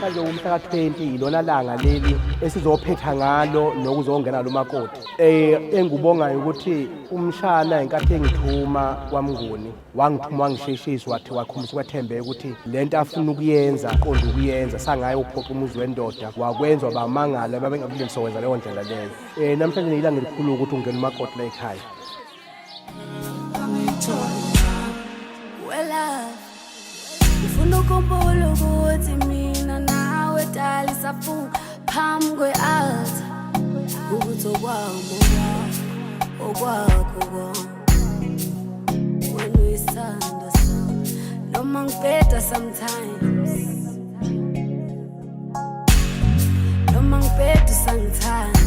namhlanje umhla ka-20 ilona langa leli esizophetha ngalo nokuzongena lo makoti. Engubongayo ukuthi umshana inkathi engithuma kwaMnguni wangithuma wangisheshisa wathi wakhombisa ukwethembeka ukuthi lento afuna ukuyenza qonda ukuyenza sangaye uphoqa umuzi wendoda wakwenza bamangala babengakulinso wenza leyo ndlela leyo. Namhlanje ngilanga elikhulu ukuthi ungena umakoti la ekhaya. Ufuna ukukhumbula ukuthi mina nawe dali safu phambi kwe-altar ukuthi okwakho wena uyisanda sami noma ngibheda sometimes noma ngibheda usangithanda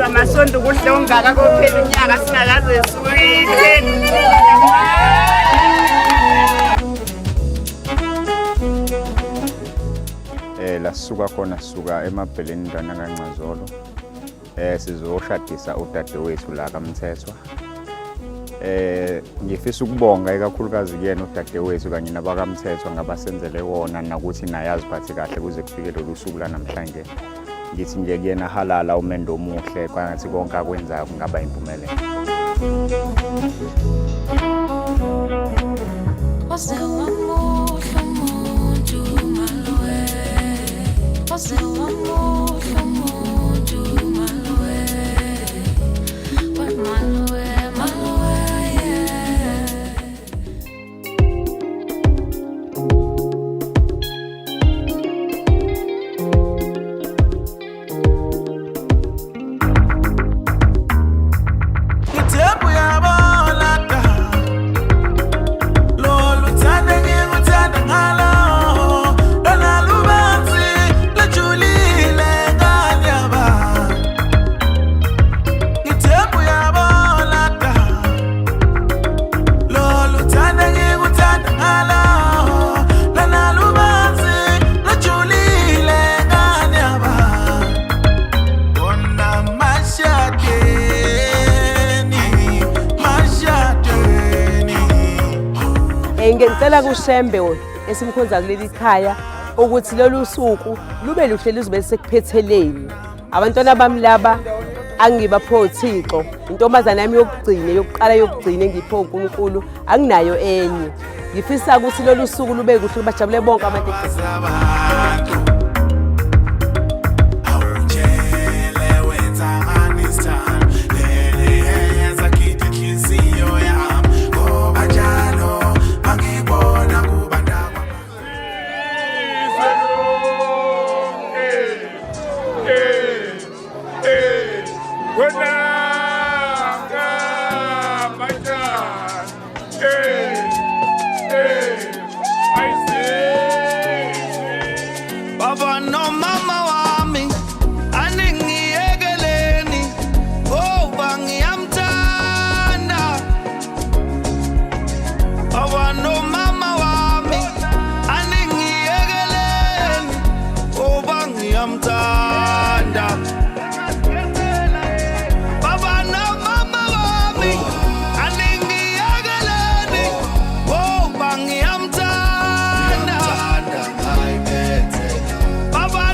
Amasondo ukuthi ongaka kophela unyaka singakaze siwile. La sisuka khona sisuka emabheleni ndana kaNcazolo. Sizoshadisa udadewethu la kaMthethwa. Ngifisa ukubonga ikakhulukazi kuyena udadewethu kanye nabakaMthethwa ngabasenzele wona nakuthi naye aziphathe kahle kuze kufike lolu suku la namhlanje. Ngithi nje kuyena halala umendo omuhle kwangathi konke akwenzayo kungaba impumelelo. Ngicela kuShembe esimkhonza kuleli khaya ukuthi lolu suku lube luhle lizobe sekuphetheleni. Abantwana bami laba angibapho uThixo, intombazana yami yokuqala yokugcina engipho uNkulunkulu anginayo enye. Ngifisa ukuthi lolu suku lube kuhle bajabule bonke abantu. Baba no mama wami aningiyekeleni ngoba ngiyamthanda. Baba no mama wami aningiyekeleni ngoba ngiyamthanda. Baba no mama wami aningiyekeleni ngoba ngiyamthanda. Baba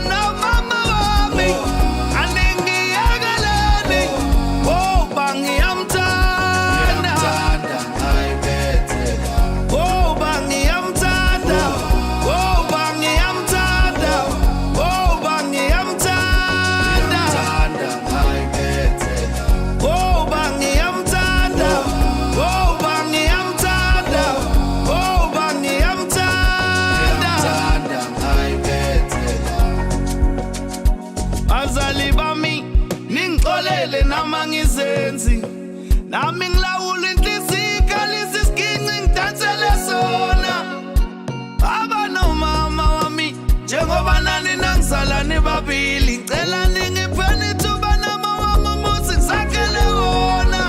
ngingasenzi nami ngilawula inhliziyo ikhalisa isiginci ngidansele sona baba nomama wami njengoba nani nangisalani babili ngicela ningipheni ithuba nama wami umuzi ngisakhele wona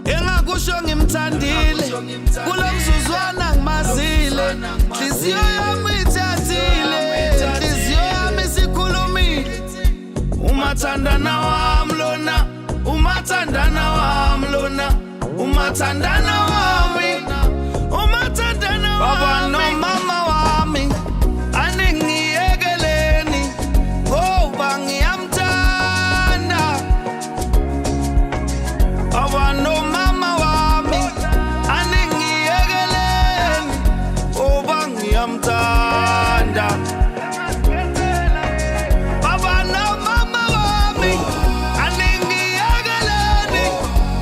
engakusho ngimthandile kulo mzuzwana ngimazile nhliziyo yami ithathile nhliziyo yami sikhulumile umathandana wami lona umathandana wami lona umathandana wami umathandana baba nomama wami aningiyekeleni ngoba ngiyamthanda baba nomama wami aningiyekeleni ngoba ngiyamthanda baba nomama wami aningiyekeleni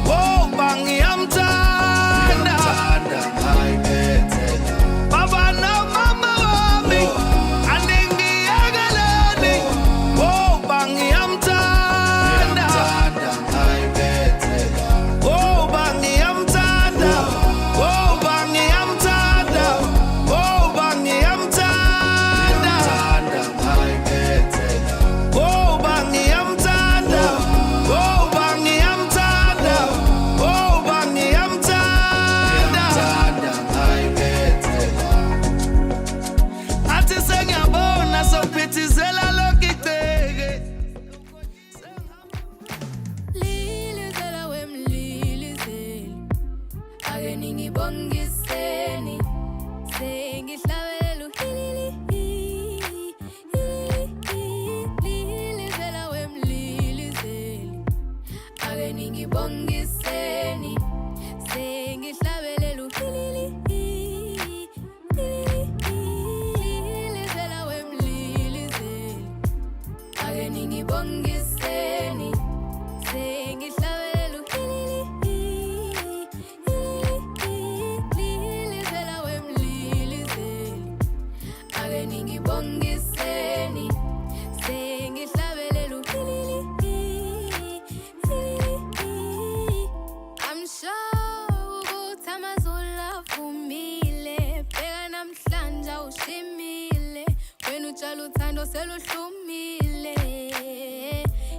ngoba ngiyamthanda baba nomama wami aningiyekeleni ngoba ngiyamthanda ngoba ngiyamthanda ngoba ngiyamthanda ngoba ngiyamthanda ngoba ngiyamthanda ngoba ngiyamthanda ngoba ngiyamthanda athi sengiyabona sophithizela lokhu iceke Lilizela wemlilizeli ake ningibongiseni sengihlabelela lilizela wemlilizeli ake ningibongiseni sengihlabelela lilizela wemlilizeli ake ningibongiseni sengihlabelela lilizela wemlilizeli ake ningibongiseni sengihlabelela I'm sure ukuthi amazulu avumile bheka namhlanje ushimile wena utshala uthando seluhlumile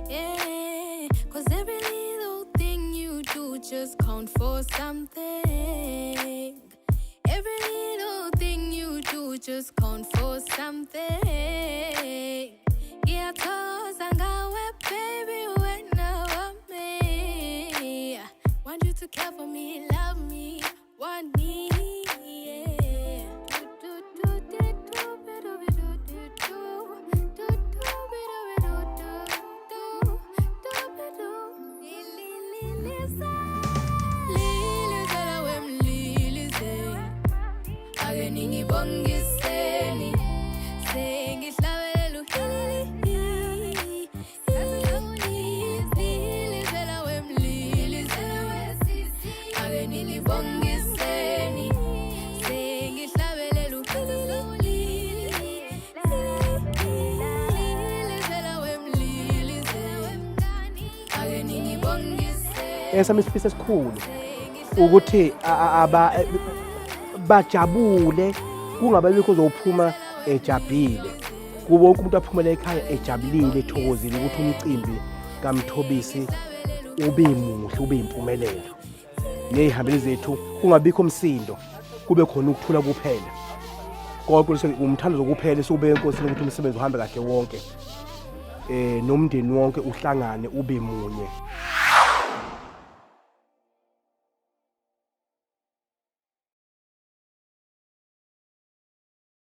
yeah. Cause every little thing you do just count for something. Every little thing you do just count for something. Yeah, cause I got wet, baby, when I want me. Want you to care for me, love me, want me, yeah. Lilizela wemlilizeli ake ningibongiseni sengihlabelela lilizela wemlilizeli ake ningibongiseni sengihlabelela lilizela wemlilizeli ake ningibongiseni esami isifiso esikhulu ukuthi bajabule kungababikho uzophuma ejabhile kubo wonke umuntu aphumela ekhaya ejabulile ethokozile ukuthi umcimbi kaMthobisi ube muhle ube impumelelo nezihambeli zethu kungabikho umsindo kube khona ukuthula kuphela konke umthando zokuphela esube enkosini ukuthi umsebenzi uhambe kahle wonke nomndeni wonke uhlangane ube munye